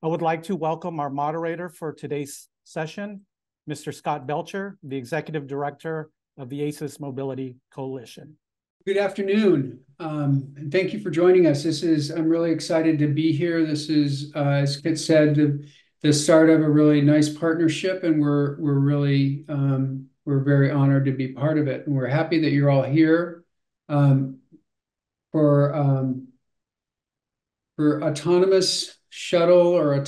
I would like to welcome our moderator for today's session, Mr. Scott Belcher, the Executive Director of the ACES Mobility Coalition. Good afternoon, and thank you for joining us. I'm really excited to be here. This is, as Kit said, the start of a really nice partnership, and we're very honored to be part of it. And we're happy that you're all here for autonomous shuttle or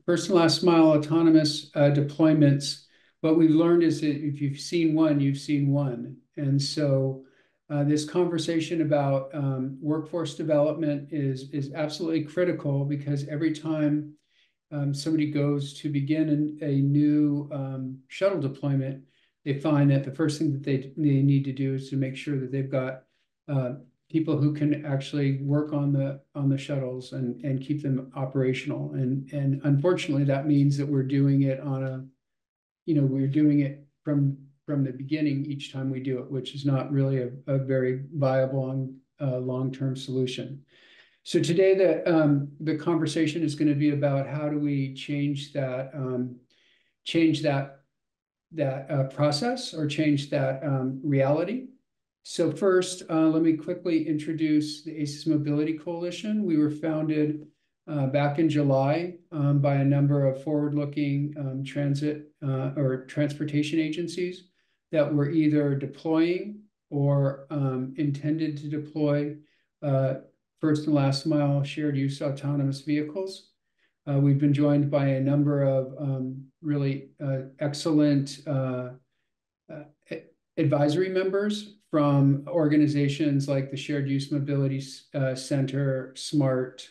first and last mile autonomous deployments. What we've learned is that if you've seen one, you've seen one, and so. This conversation about workforce development is absolutely critical, because every time somebody goes to begin a new shuttle deployment, they find that the first thing that they need to do is to make sure that they've got people who can actually work on the shuttles and keep them operational. And unfortunately, that means that we're doing it from the beginning each time we do it, which is not really a very viable long-term solution. So today the conversation is going to be about how do we change that process, or change that reality. So first, let me quickly introduce the ACES Mobility Coalition. We were founded back in July by a number of forward-looking transit or transportation agencies that were either deploying or intended to deploy first and last mile shared use autonomous vehicles. We've been joined by a number of really excellent advisory members from organizations like the Shared Use Mobility Center, SMART,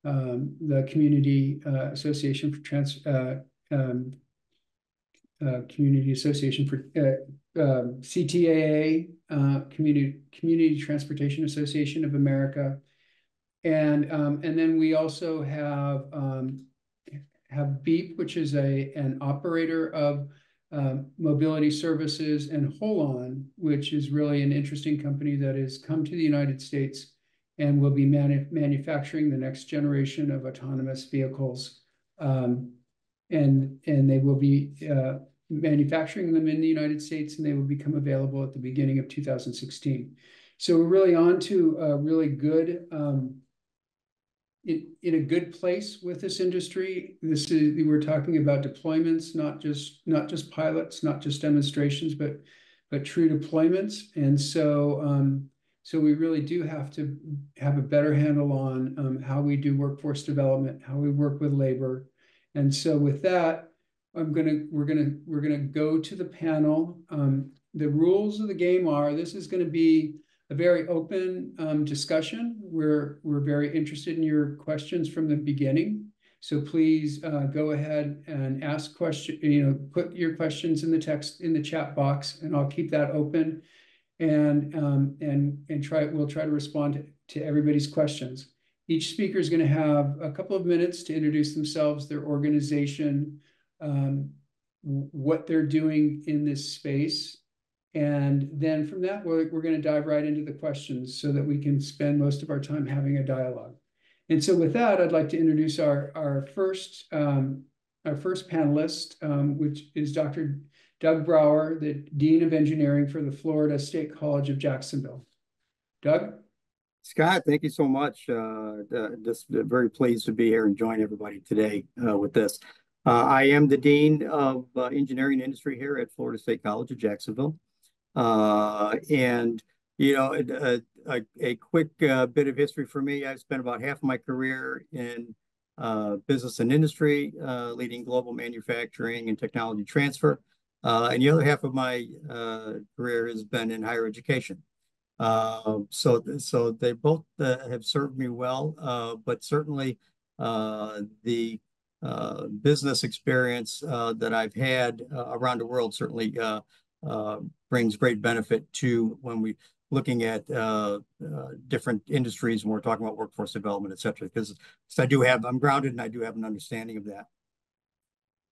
the Community Association for CTAA, Community Transportation Association of America, and then we also have BEEP, which is an operator of mobility services, and Holon, which is really an interesting company that has come to the United States and will be manufacturing the next generation of autonomous vehicles, and they will be manufacturing them in the United States, and they will become available at the beginning of 2016. So we're really on to a really good, in a good place with this industry. We're talking about deployments, not just pilots, not just demonstrations, but true deployments. And so so we really do have to have a better handle on how we do workforce development, how we work with labor. And so with that, we're gonna go to the panel. The rules of the game are: this is going to be a very open discussion. We're very interested in your questions from the beginning. So please go ahead and ask questions. Put your questions in the chat box, and I'll keep that open. And we'll try to respond to everybody's questions. Each speaker is going to have a couple of minutes to introduce themselves, their organization, what they're doing in this space. And then from that, we're going to dive right into the questions so that we can spend most of our time having a dialogue. And so with that, I'd like to introduce our first panelist, which is Dr. Doug Brower, the Dean of Engineering for the Florida State College of Jacksonville. Doug? Scott, thank you so much. Just very pleased to be here and join everybody today with this. I am the Dean of Engineering Industry here at Florida State College of Jacksonville. And, a quick bit of history for me. I've spent about half of my career in business and industry, leading global manufacturing and technology transfer. And the other half of my career has been in higher education. So they both have served me well, but certainly the business experience that I've had around the world certainly brings great benefit to when we looking at different industries when we're talking about workforce development, et cetera, because I'm grounded and I do have an understanding of that.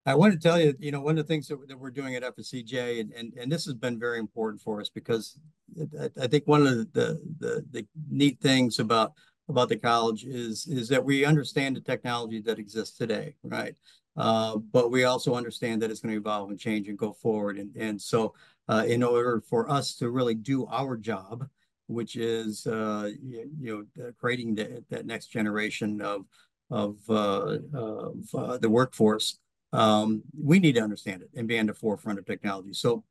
I want to tell you, one of the things that we're doing at FSCJ, and this has been very important for us, because I think one of the neat things about about the college is that we understand the technology that exists today, right? But we also understand that it's going to evolve and change and go forward. And so in order for us to really do our job, which is creating that next generation of the workforce, we need to understand it and be on the forefront of technology. So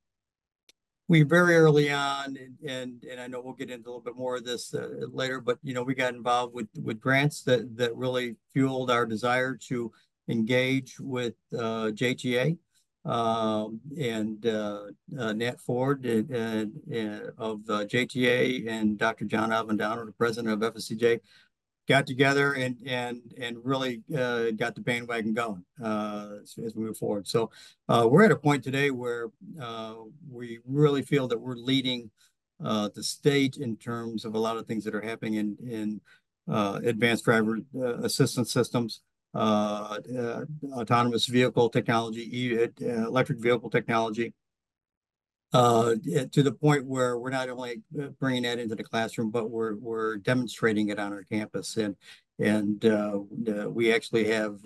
we very early on, and I know we'll get into a little bit more of this later, but we got involved with grants that really fueled our desire to engage with JTA and Nat Ford of JTA and Dr. John Avendano, the president of FSCJ, got together and really got the bandwagon going as we move forward. So we're at a point today where we really feel that we're leading the state in terms of a lot of things that are happening in advanced driver assistance systems, autonomous vehicle technology, electric vehicle technology. To the point where we're not only bringing that into the classroom, but we're demonstrating it on our campus, and we actually have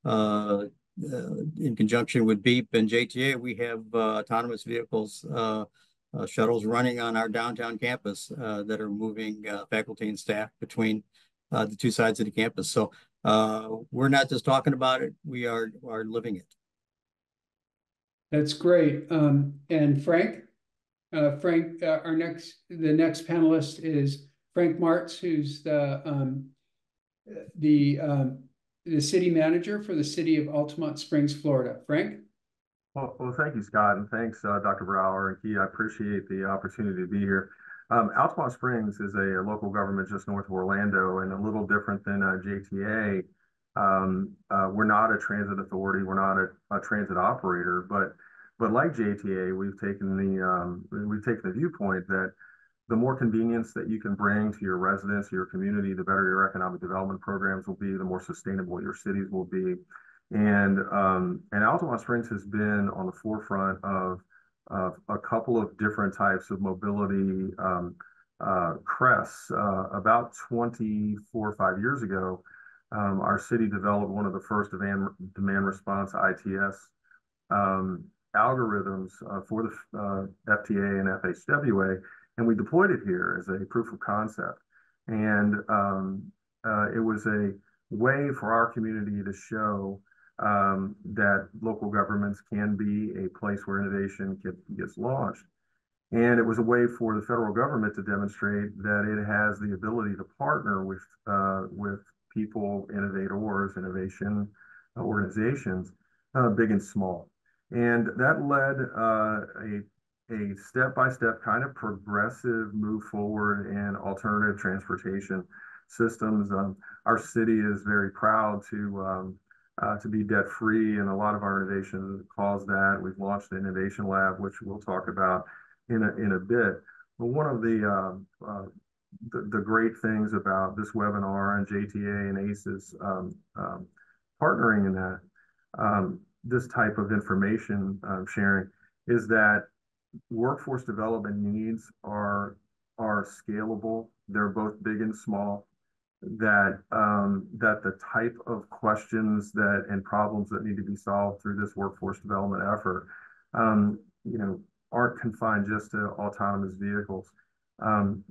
in conjunction with BEEP and JTA, we have autonomous vehicles shuttles running on our downtown campus that are moving faculty and staff between the two sides of the campus. So we're not just talking about it; we are living it. That's great. And Frank, the next panelist is Frank Martz, who's the city manager for the city of Altamont Springs, Florida. Frank? Well, thank you, Scott, and thanks, Dr. Brower and Key. I appreciate the opportunity to be here. Altamont Springs is a local government just north of Orlando, and a little different than JTA. We're not a transit authority. We're not a transit operator, but like JTA, we've taken the viewpoint that the more convenience that you can bring to your residents, your community, the better your economic development programs will be, the more sustainable your cities will be. And Altamont Springs has been on the forefront of a couple of different types of mobility crests. About 24 or 5 years ago, our city developed one of the first demand response ITS algorithms for the FTA and FHWA, and we deployed it here as a proof of concept. And it was a way for our community to show that local governments can be a place where innovation gets launched. And it was a way for the federal government to demonstrate that it has the ability to partner with people, innovators, innovation organizations, big and small. And that led a step-by-step kind of progressive move forward in alternative transportation systems. Our city is very proud to be debt-free, and a lot of our innovation caused that. We've launched the Innovation Lab, which we'll talk about in a bit. But one of the great things about this webinar and JTA and ACES partnering in that, this type of information sharing, is that workforce development needs are scalable. They're both big and small. That the type of questions and problems that need to be solved through this workforce development effort, aren't confined just to autonomous vehicles,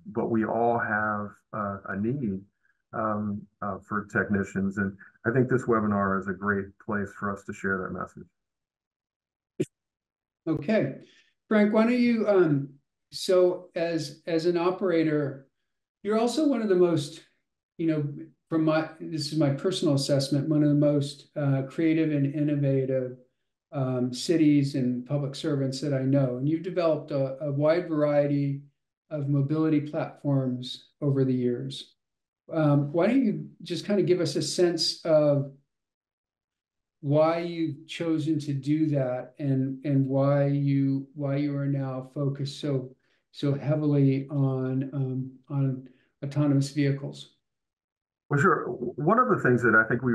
but we all have a need for technicians, and I think this webinar is a great place for us to share that message. Okay, Frank, why don't you? So as an operator, you're also one of the most, this is my personal assessment, one of the most creative and innovative cities and public servants that I know. And you've developed a wide variety of mobility platforms over the years. Why don't you just kind of give us a sense of why you've chosen to do that, and why you are now focused so heavily on autonomous vehicles? Well, sure. One of the things that I think we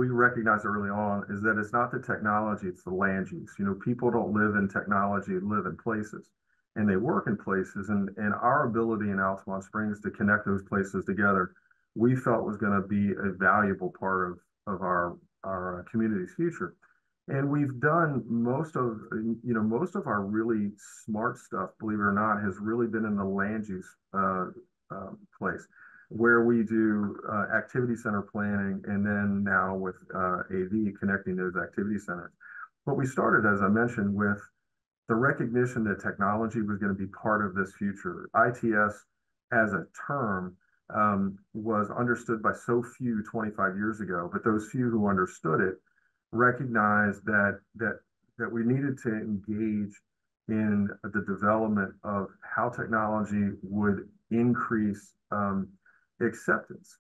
recognize early on is that it's not the technology, it's the land use. People don't live in technology, they live in places, and they work in places. And our ability in Altamont Springs to connect those places together we felt was going to be a valuable part of our community's future. And we've done most of our really smart stuff, believe it or not, has really been in the land use place, where we do activity center planning, and then now with AV connecting those activity centers. But we started, as I mentioned, with the recognition that technology was going to be part of this future. ITS as a term was understood by so few 25 years ago, but those few who understood it recognized that we needed to engage in the development of how technology would increase acceptance.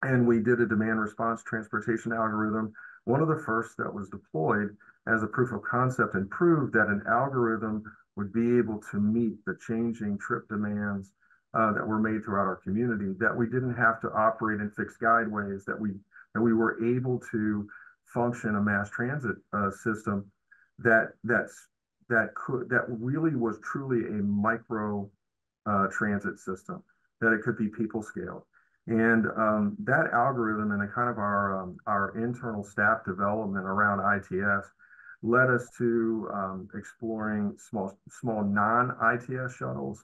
And we did a demand response transportation algorithm, one of the first that was deployed as a proof of concept, and proved that an algorithm would be able to meet the changing trip demands that were made throughout our community, that we didn't have to operate in fixed guideways, that we were able to function a mass transit system that really was truly a micro transit system, that it could be people scaled. And that algorithm and a kind of our internal staff development around ITS led us to exploring small non-ITS shuttles,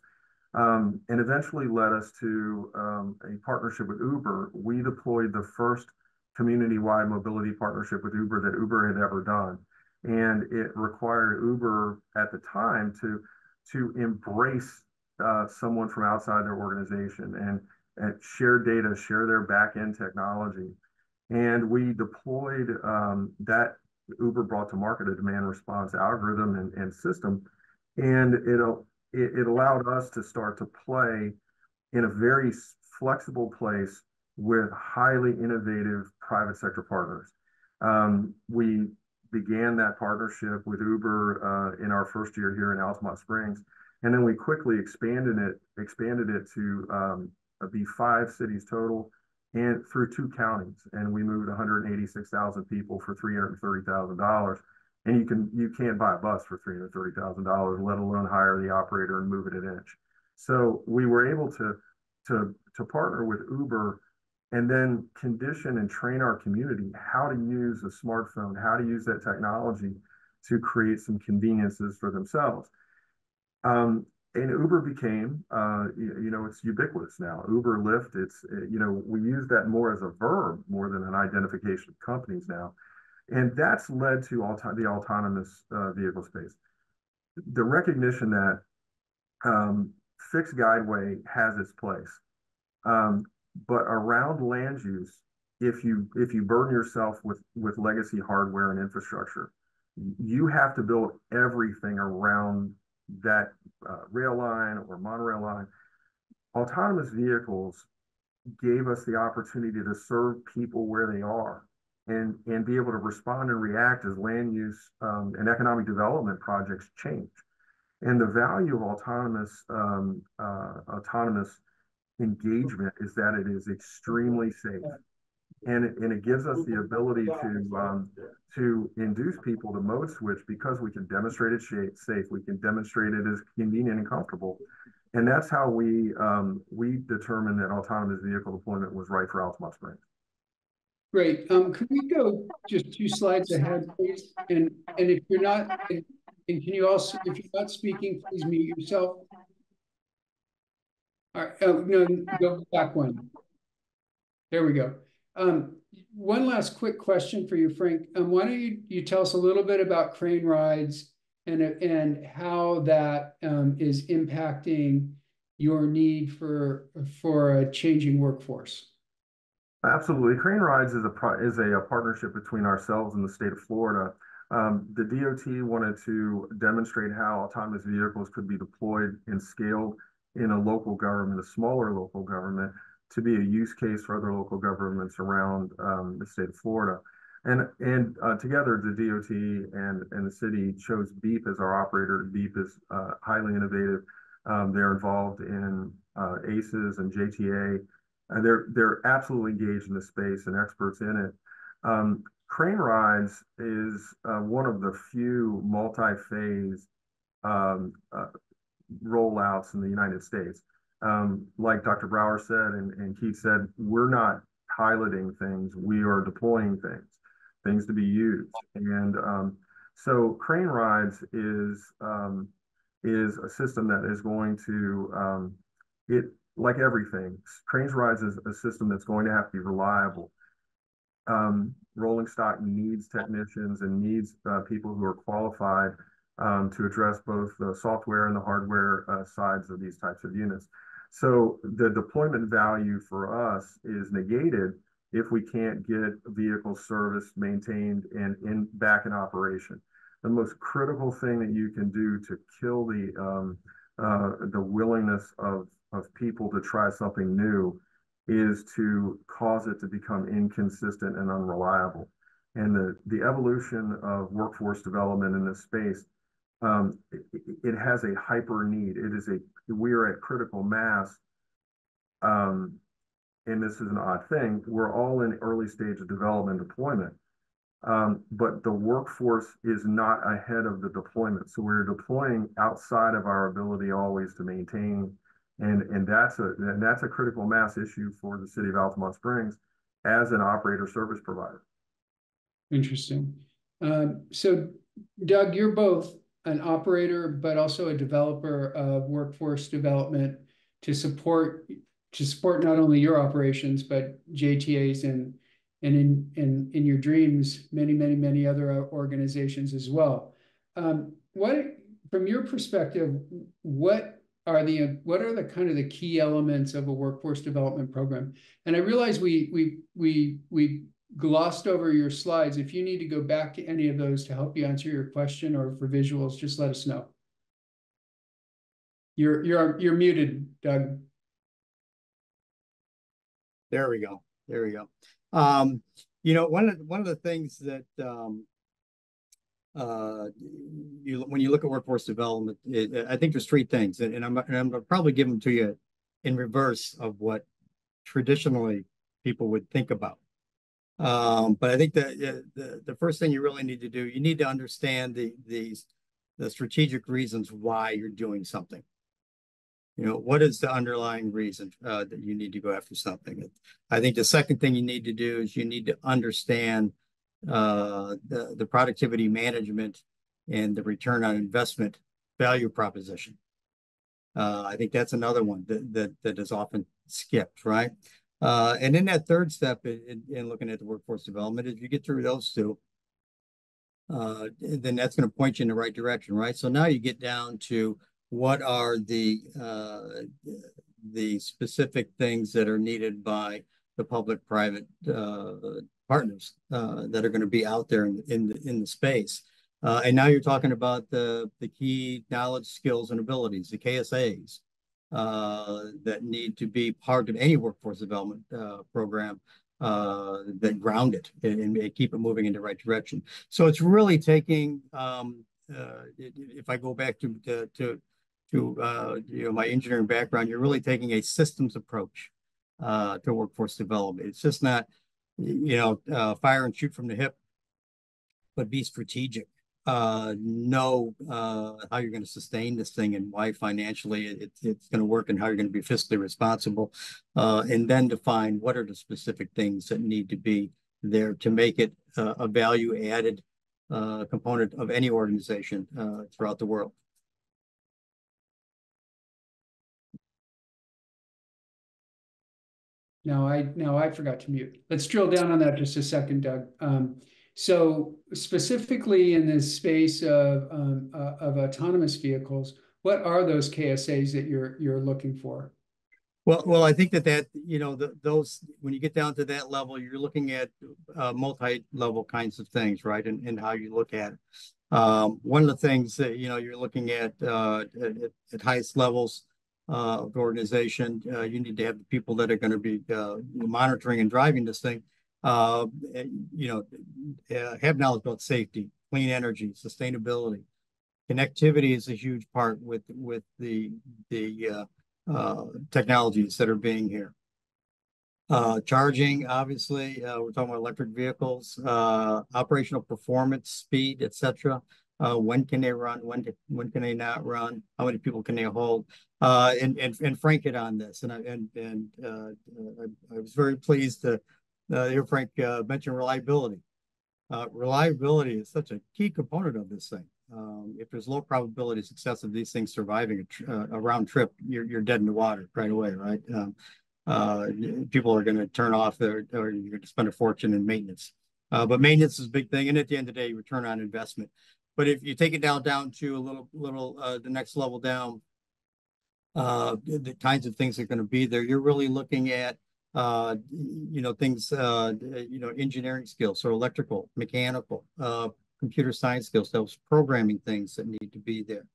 and eventually led us to a partnership with Uber. We deployed the first community-wide mobility partnership with Uber that Uber had ever done. And it required Uber at the time to embrace someone from outside their organization and share data, share their back-end technology. And we deployed that. Uber brought to market a demand response algorithm and system. And it allowed us to start to play in a very flexible place with highly innovative private sector partners. We began that partnership with Uber in our first year here in Altamont Springs, and then we quickly expanded it to be 5 cities total and through 2 counties, and we moved 186,000 people for $330,000. And you can't buy a bus for $330,000, let alone hire the operator and move it an inch. So we were able to partner with Uber and then condition and train our community how to use a smartphone, how to use that technology to create some conveniences for themselves. And Uber became, it's ubiquitous now. Uber, Lyft, we use that more as a verb more than an identification of companies now. And that's led to the autonomous vehicle space. The recognition that fixed guideway has its place. But around land use, if you burden yourself with legacy hardware and infrastructure, you have to build everything around that rail line or monorail line. Autonomous vehicles gave us the opportunity to serve people where they are and be able to respond and react as land use and economic development projects change. And the value of autonomous engagement is that it is extremely safe. And it gives us the ability to induce people to mode switch because we can demonstrate it's safe, we can demonstrate it is convenient and comfortable. And that's how we determined that autonomous vehicle deployment was right for Altamont Springs. Great. Could we go just 2 slides ahead, please? And if you're not, and can you also, if you're not speaking, please mute yourself. All right. Oh, no, go back one. There we go. One last quick question for you, Frank. Why don't you tell us a little bit about crane rides and how that is impacting your need for a changing workforce? Absolutely. Crane Rides is a partnership between ourselves and the state of Florida. The DOT wanted to demonstrate how autonomous vehicles could be deployed and scaled in a local government, a smaller local government, to be a use case for other local governments around the state of Florida. And together, the DOT and the city chose Beep as our operator. Beep is highly innovative. They're involved in ACES and JTA. And they're absolutely engaged in the space and experts in it. Crane Rides is one of the few multi-phase rollouts in the United States. like Dr. Brower said and Keith said, we're not piloting things, we are deploying things to be used. And so crane rides is a system that is going to, like everything, cranes rides is a system that's going to have to be reliable. Rolling stock needs technicians and needs people who are qualified to address both the software and the hardware sides of these types of units. So the deployment value for us is negated if we can't get vehicles serviced, maintained, and back in operation. The most critical thing that you can do to kill the willingness of people to try something new is to cause it to become inconsistent and unreliable. And the evolution of workforce development in this space, it has a hyper need. We are at critical mass, and this is an odd thing. We're all in early stage of development deployment, but the workforce is not ahead of the deployment. So we're deploying outside of our ability always to maintain. And that's a critical mass issue for the city of Altamont Springs as an operator service provider. Interesting. So Doug, you're both an operator, but also a developer of workforce development to support not only your operations, but JTA's and in your dreams, many other organizations as well. From your perspective, what are the kind of the key elements of a workforce development program? And I realize we glossed over your slides. If you need to go back to any of those to help you answer your question or for visuals, just let us know. You're muted, Doug. There we go. One of the things that when you look at workforce development, I think there's three things, and I'm gonna probably give them to you in reverse of what traditionally people would think about. But I think the first thing you really need to do, you need to understand the strategic reasons why you're doing something. What is the underlying reason that you need to go after something? I think the second thing you need to do is you need to understand the productivity management and the return on investment value proposition. I think that's another one that is often skipped, right? And then that third step in looking at the workforce development, if you get through those two, then that's going to point you in the right direction, right? So now you get down to what are the specific things that are needed by the public-private partners that are going to be out there in the space. And now you're talking about the key knowledge, skills, and abilities, the KSAs, that need to be part of any workforce development program that ground it and keep it moving in the right direction. So it's really taking, if I go back to my engineering background, you're really taking a systems approach to workforce development. It's just not, fire and shoot from the hip, but be strategic. Know how you're going to sustain this thing and why financially it's going to work and how you're going to be fiscally responsible, and then define what are the specific things that need to be there to make it a value added component of any organization throughout the world. Now I forgot to mute. Let's drill down on that just a second, Doug. So specifically in this space of autonomous vehicles, what are those KSAs that you're looking for? Well, I think that those, when you get down to that level, you're looking at multi-level kinds of things, right? And how you look at it. One of the things that you're looking at highest levels of the organization, you need to have the people that are going to be monitoring and driving this thing. Have knowledge about safety, clean energy, sustainability. Connectivity is a huge part with the technologies that are being here. Charging, obviously, we're talking about electric vehicles, operational performance, speed, etc. When can they run? When can they not run? How many people can they hold? And Frank hit on this, and I was very pleased to hear Frank mention reliability. Reliability is such a key component of this thing. If there's low probability of success of these things surviving a round trip, you're dead in the water right away, right? People are going to turn off or you're going to spend a fortune in maintenance. But maintenance is a big thing, and at the end of the day, return on investment. But if you take it down to a little the next level down, the kinds of things that are going to be there, you're really looking at things, engineering skills, so electrical, mechanical, computer science skills, those programming things that need to be there.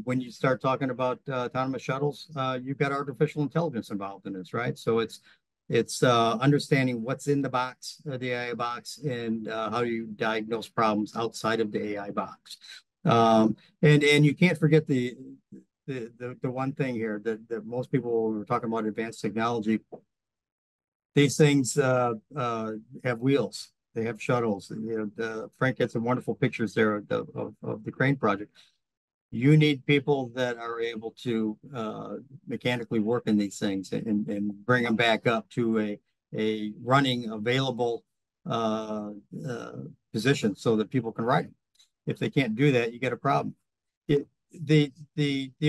When you start talking about autonomous shuttles, you've got artificial intelligence involved in this, right? So it's understanding what's in the box, the AI box, and how do you diagnose problems outside of the AI box. And you can't forget the one thing here that most people, when we're talking about advanced technology, these things have wheels. They have shuttles. Frank had some wonderful pictures there of the crane project. You need people that are able to mechanically work in these things and bring them back up to a running available position so that people can ride them. If they can't do that, you get a problem. The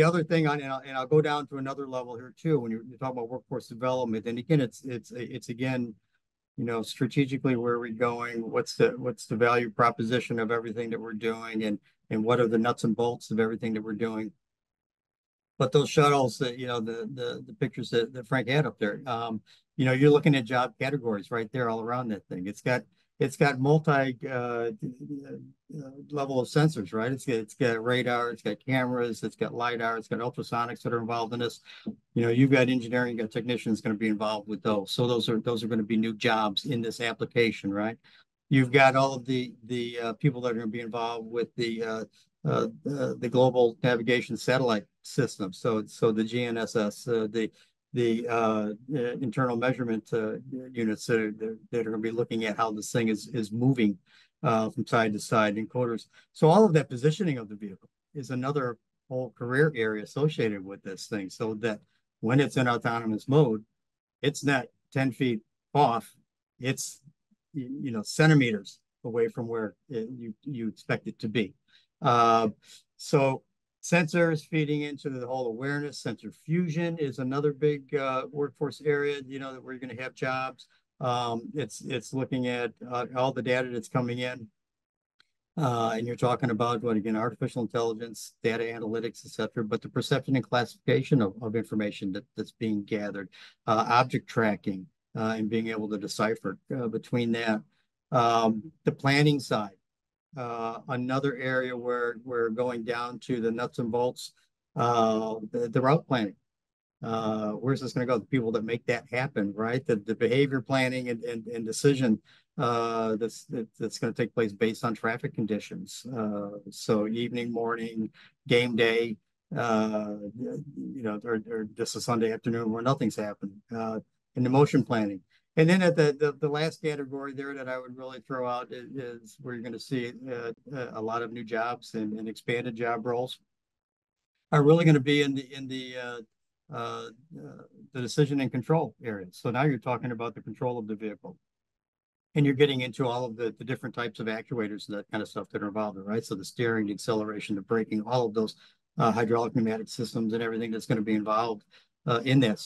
other thing, and I'll go down to another level here too, when you're talking about workforce development, and again, it's again, strategically where are we going? What's the value proposition of everything that we're doing, and what are the nuts and bolts of everything that we're doing? But those shuttles that, the pictures that Frank had up there, you're looking at job categories right there all around that thing. It's got multi level of sensors, right? It's got radar, it's got cameras, it's got LiDAR, it's got ultrasonics that are involved in this. You've got engineering, you've got technicians going to be involved with those. So those are going to be new jobs in this application, right? You've got all of the people that are going to be involved with the global navigation satellite system. So the GNSS, the internal measurement units that are going to be looking at how this thing is moving from side to side, encoders. So all of that positioning of the vehicle is another whole career area associated with this thing, so that when it's in autonomous mode, it's not 10 feet off, it's centimeters away from where you expect it to be. So sensors feeding into the whole awareness. Sensor fusion is another big workforce area, that we're going to have jobs. It's looking at all the data that's coming in. And you're talking about what, again, artificial intelligence, data analytics, et cetera, but the perception and classification of information that's being gathered, object tracking, and being able to decipher between that. The planning side. Another area where we're going down to the nuts and bolts, the route planning. Where's this going to go? The people that make that happen, right? The behavior planning and decision that's going to take place based on traffic conditions. So evening, morning, game day, or just a Sunday afternoon where nothing's happening. And the motion planning. And then at the last category there that I would really throw out is where you're going to see a lot of new jobs and expanded job roles are really going to be in the decision and control area. So now you're talking about the control of the vehicle, and you're getting into all of the different types of actuators and that kind of stuff that are involved in, right? So the steering, the acceleration, the braking, all of those hydraulic pneumatic systems and everything that's going to be involved in that.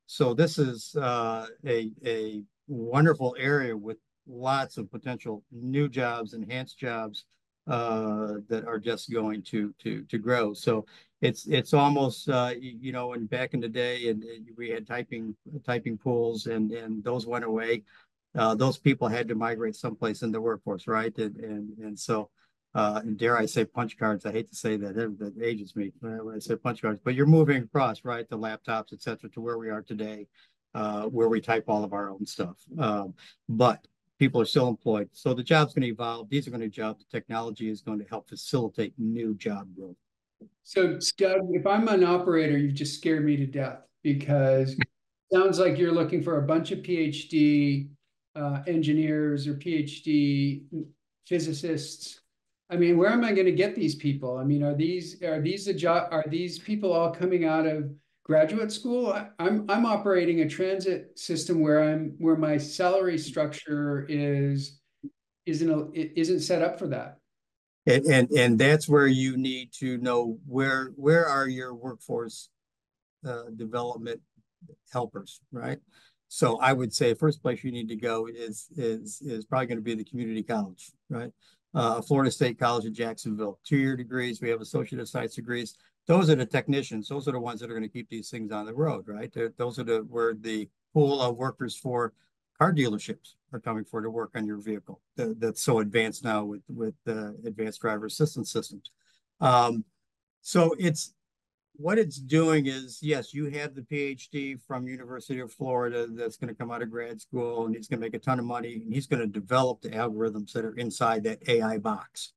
So this is a wonderful area with lots of potential new jobs, enhanced jobs that are just going to grow. So it's almost and back in the day, and we had typing pools, and those went away. Those people had to migrate someplace in the workforce, right? And so. And dare I say punch cards? I hate to say that. That ages me when I say punch cards. But you're moving across, right, to laptops, et cetera, to where we are today, where we type all of our own stuff. But people are still employed. So the job's going to evolve. These are going to be jobs. The technology is going to help facilitate new job growth. So, Doug, if I'm an operator, you've just scared me to death, because it sounds like you're looking for a bunch of PhD engineers or PhD physicists. I mean, where am I going to get these people? I mean, are these people all coming out of graduate school? I'm operating a transit system where my salary structure isn't set up for that. And that's where you need to know where are your workforce development helpers, right? So I would say first place you need to go is probably going to be the community college, right? Florida State College of Jacksonville, 2-year degrees. We have associate of science degrees. Those are the technicians. Those are the ones that are going to keep these things on the road, right? Those are where the pool of workers for car dealerships are coming for to work on your vehicle. That's so advanced now with advanced driver assistance systems. So what it's doing is, yes, you have the PhD from University of Florida that's going to come out of grad school and he's going to make a ton of money and he's going to develop the algorithms that are inside that AI box.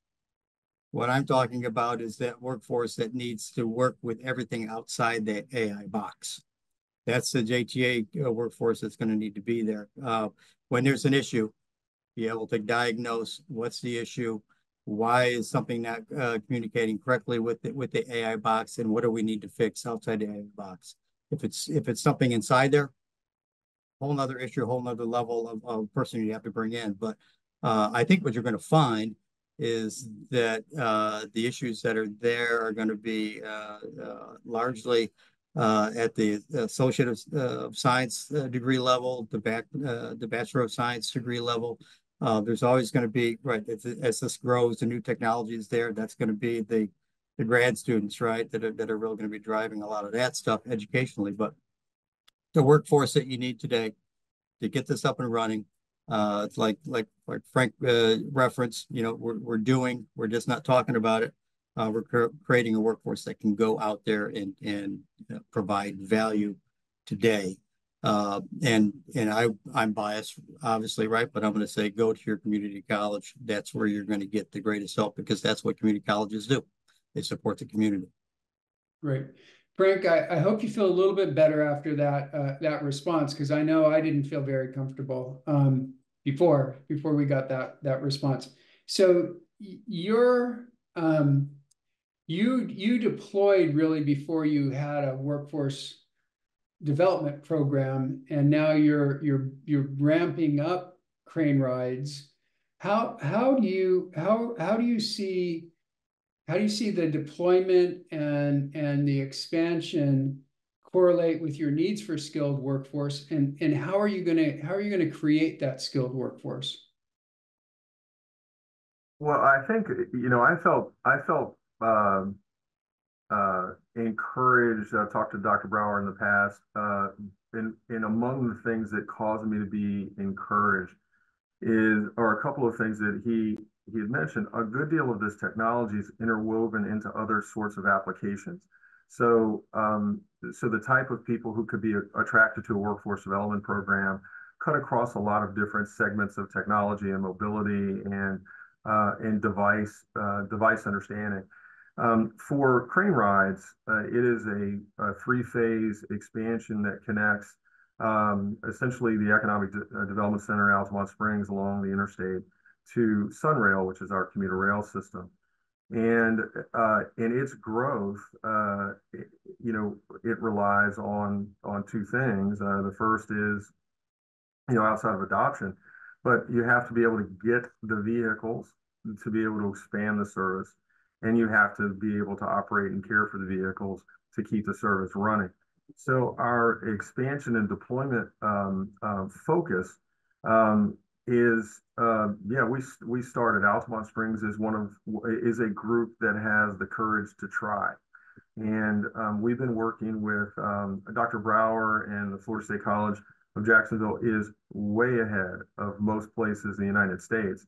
What I'm talking about is that workforce that needs to work with everything outside that AI box. That's the JTA workforce that's going to need to be there. When there's an issue, be able to diagnose what's the issue, why is something not communicating correctly with the AI box, and what do we need to fix outside the AI box? If it's something inside there, whole nother issue, whole nother level of person you have to bring in. But I think what you're going to find is that the issues that are there are going to be largely at the Associate of Science degree level, the Bachelor of Science degree level. There's always going to be, right, as this grows, the new technology is there. That's going to be the grad students, right, that are really going to be driving a lot of that stuff educationally. But the workforce that you need today to get this up and running, it's like Frank referenced, you know, we're just not talking about it. We're creating a workforce that can go out there and provide value today. And I'm biased, obviously, right? But I'm going to say go to your community college. That's where you're going to get the greatest help because that's what community colleges do. They support the community. Right. Frank, I hope you feel a little bit better after that response, because I know I didn't feel very comfortable before we got that response. So you deployed really before you had a workforce development program, and now you're ramping up crane rides. How do you see the deployment and the expansion correlate with your needs for skilled workforce, and how are you gonna create that skilled workforce? Well, I think, you know, I felt encouraged. I've talked to Dr. Brower in the past, and among the things that caused me to be encouraged are a couple of things that he had mentioned. A good deal of this technology is interwoven into other sorts of applications. So, so the type of people who could be attracted to a workforce development program cut across a lot of different segments of technology and mobility and device understanding. For crane rides, it is a 3-phase expansion that connects essentially the Economic Development Center, Altamont Springs, along the interstate to Sunrail, which is our commuter rail system. And in its growth, you know, it relies on 2 things. The first is, you know, outside of adoption, but you have to be able to get the vehicles to be able to expand the service, and you have to be able to operate and care for the vehicles to keep the service running. So our expansion and deployment focus is, we started Altamont Springs is a group that has the courage to try. And we've been working with Dr. Brower, and the Florida State College of Jacksonville is way ahead of most places in the United States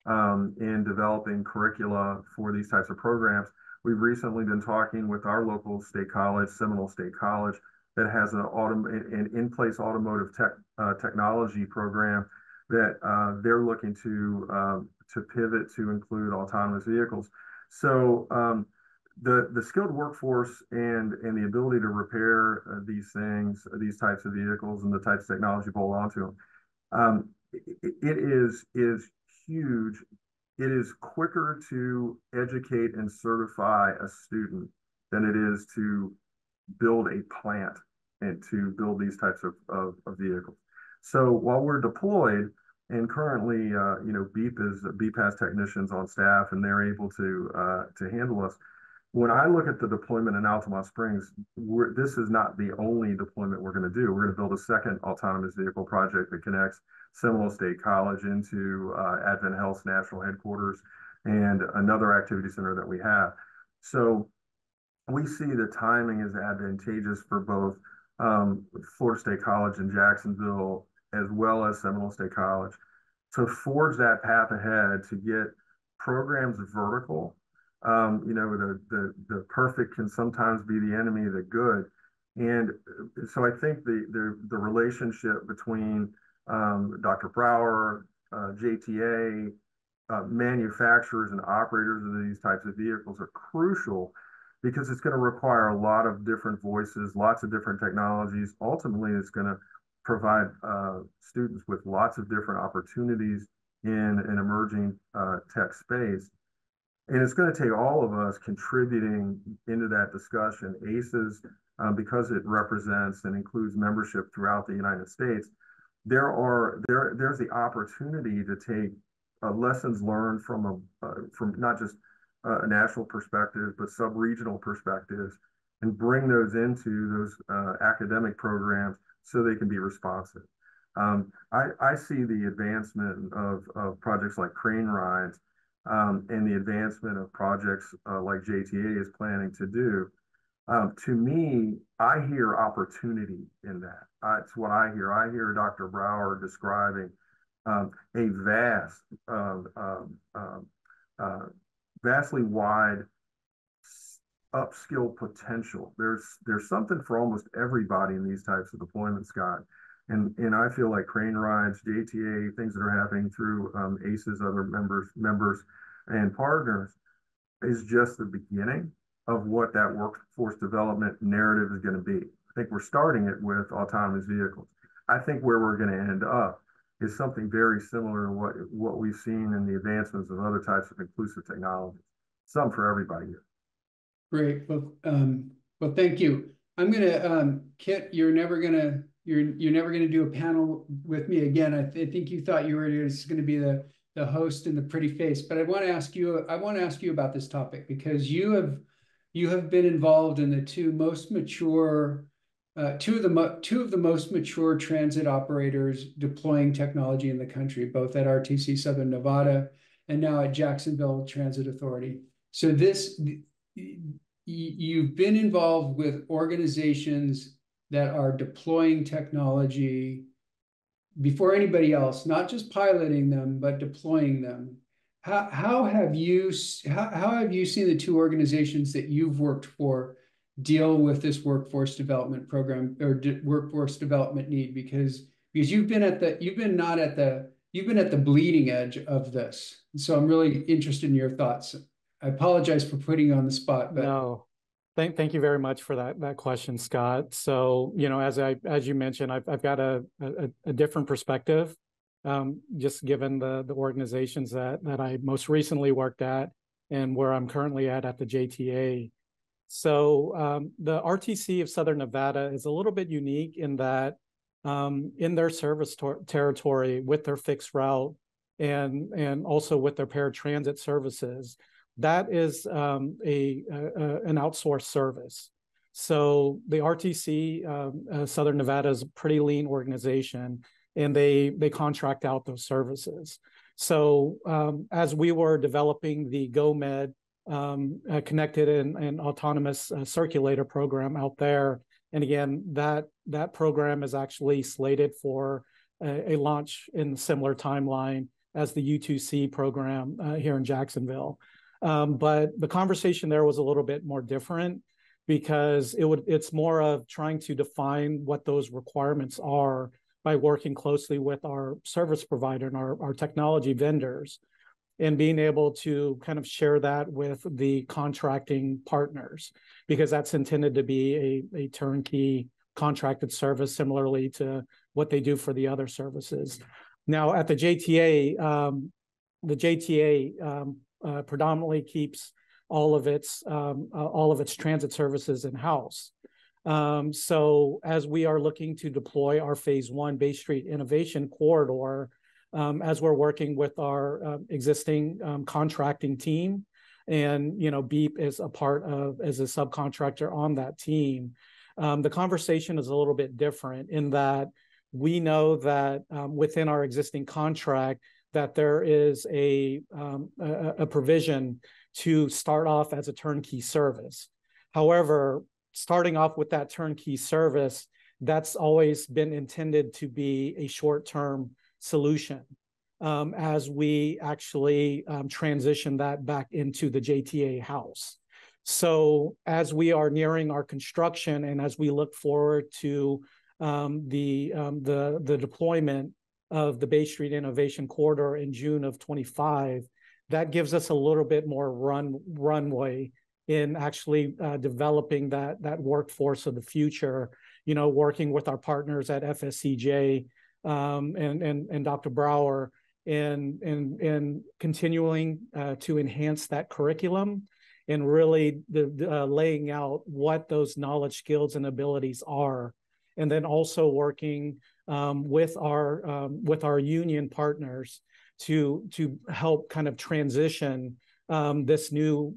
in developing curricula for these types of programs. We've recently been talking with our local state college, Seminole State College, that has an in-place automotive technology program that they're looking to pivot to include autonomous vehicles. So the skilled workforce and the ability to repair these things, these types of vehicles, and the types of technology we hold on to, it is huge it is quicker to educate and certify a student than it is to build a plant and to build these types of vehicles. So while we're deployed, and currently, BEEP has technicians on staff, and they're able to handle us. When I look at the deployment in Altamont Springs, this is not the only deployment we're going to do. We're going to build a second autonomous vehicle project that connects Seminole State College into Advent Health's national headquarters and another activity center that we have. So we see the timing is advantageous for both Florida State College in Jacksonville, as well as Seminole State College, to forge that path ahead to get programs vertical. The perfect can sometimes be the enemy of the good. And so I think the relationship between Dr. Brower, JTA, manufacturers and operators of these types of vehicles are crucial, because it's going to require a lot of different voices, lots of different technologies. Ultimately, it's going to provide students with lots of different opportunities in an emerging tech space. And it's going to take all of us contributing into that discussion. ACES, because it represents and includes membership throughout the United States, there's the opportunity to take lessons learned from not just a national perspective, but sub-regional perspectives, and bring those into those academic programs so they can be responsive. I see the advancement of projects like crane rides and the advancement of projects like JTA is planning to do. To me, I hear opportunity in that. It's what I hear. I hear Dr. Brower describing a vastly wide upskill potential. There's something for almost everybody in these types of deployments, Scott. And I feel like crane rides, JTA, things that are happening through ACES, other members and partners, is just the beginning of what that workforce development narrative is going to be. I think we're starting it with autonomous vehicles. I think where we're going to end up is something very similar to what we've seen in the advancements of other types of inclusive technologies. Some for everybody here. Great. Well, thank you. I'm gonna, Kit, you're never gonna do a panel with me again. I think you thought you were just going to be the host and the pretty face, but I want to ask you about this topic, because you have been involved in the two of the most mature transit operators deploying technology in the country, both at RTC Southern Nevada and now at Jacksonville Transit Authority. So you've been involved with organizations that are deploying technology before anybody else, not just piloting them, but deploying them. How have you seen the two organizations that you've worked for deal with this workforce development program, or workforce development need? Because you've been at the bleeding edge of this. So I'm really interested in your thoughts. I apologize for putting you on the spot, but no. Thank you very much for that question, Scott. So, as you mentioned, I've got a different perspective, just given the organizations that I most recently worked at and where I'm currently at the JTA. So the RTC of Southern Nevada is a little bit unique in that in their service territory with their fixed route and also with their paratransit services, that is an outsourced service. So the RTC Southern Nevada is a pretty lean organization, and they contract out those services. So as we were developing the GoMed connected and autonomous circulator program out there, and again, that program is actually slated for a launch in a similar timeline as the U2C program here in Jacksonville. But the conversation there was a little bit more different, because it's more of trying to define what those requirements are by working closely with our service provider and our technology vendors, and being able to kind of share that with the contracting partners, because that's intended to be a turnkey contracted service, similarly to what they do for the other services. Now at the JTA, the JTA predominantly keeps all of its transit services in-house. So as we are looking to deploy our phase one Bay Street Innovation Corridor, as we're working with our existing contracting team, and BEEP is a part of as a subcontractor on that team, the conversation is a little bit different in that we know that within our existing contract that there is a provision to start off as a turnkey service. However, starting off with that turnkey service, that's always been intended to be a short-term solution as we actually transition that back into the JTA house. So as we are nearing our construction and as we look forward to the deployment of the Bay Street Innovation Corridor in June of 25, that gives us a little bit more runway in actually developing that workforce of the future, working with our partners at FSCJ and Dr. Brower and continuing to enhance that curriculum and really laying out what those knowledge, skills, and abilities are. And then also working with our union partners to help kind of transition this new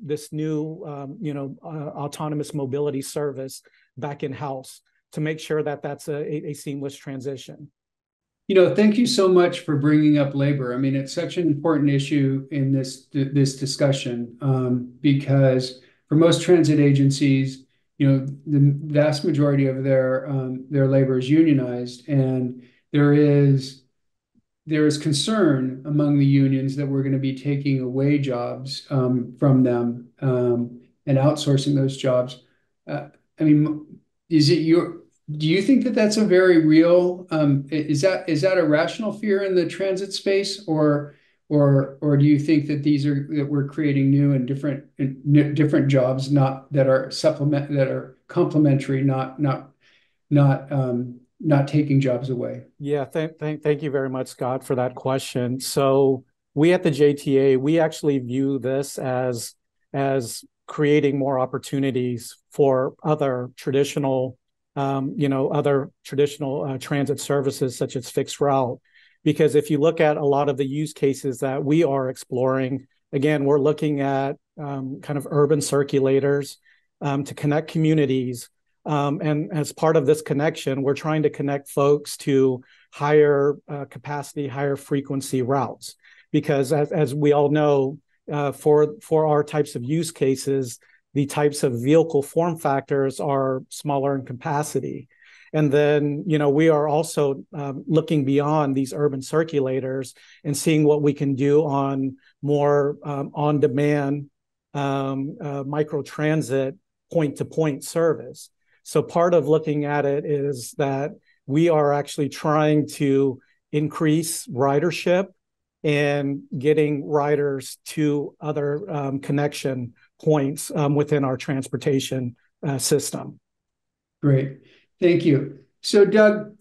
autonomous mobility service back in house to make sure that that's a seamless transition. Thank you so much for bringing up labor. I mean, it's such an important issue in this discussion because for most transit agencies, the vast majority of their labor is unionized, and there is concern among the unions that we're going to be taking away jobs from them and outsourcing those jobs. I mean, do you think that that's a very real? Is that a rational fear in the transit space, or do you think that that we're creating new and different jobs that are complementary, not taking jobs away? Yeah, thank you very much, Scott, for that question. So we at the JTA, we actually view this as creating more opportunities for other traditional transit services such as fixed route. Because if you look at a lot of the use cases that we are exploring, again, we're looking at kind of urban circulators to connect communities. And as part of this connection, we're trying to connect folks to higher capacity, higher frequency routes. Because as we all know, for our types of use cases, the types of vehicle form factors are smaller in capacity. And then, we are also looking beyond these urban circulators and seeing what we can do on more on-demand microtransit point-to-point service. So part of looking at it is that we are actually trying to increase ridership and getting riders to other connection points within our transportation system. Great, thank you. So, Doug,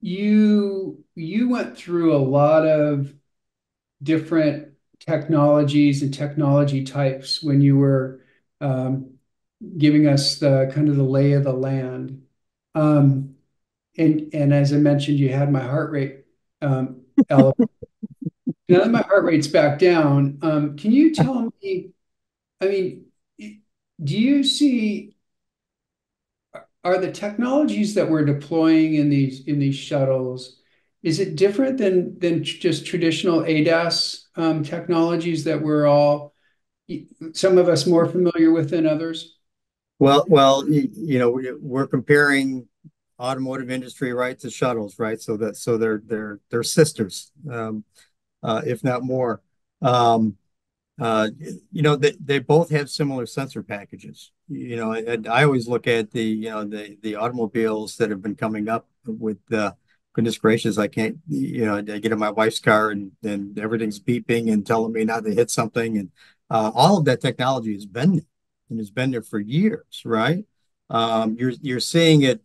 you went through a lot of different technologies and technology types when you were giving us the kind of the lay of the land. And as I mentioned, you had my heart rate elevated. Now that my heart rate's back down, can you tell me, I mean, do you see, are the technologies that we're deploying in these shuttles, is it different than just traditional ADAS technologies that we're all, some of us more familiar with than others? Well, we're comparing automotive industry, right, to shuttles, right? So they're sisters, if not more. They both have similar sensor packages. And I always look at the automobiles that have been coming up with goodness gracious, I can't, I get in my wife's car and everything's beeping and telling me not to hit something, and all of that technology has been there and has been there for years, right? You're seeing it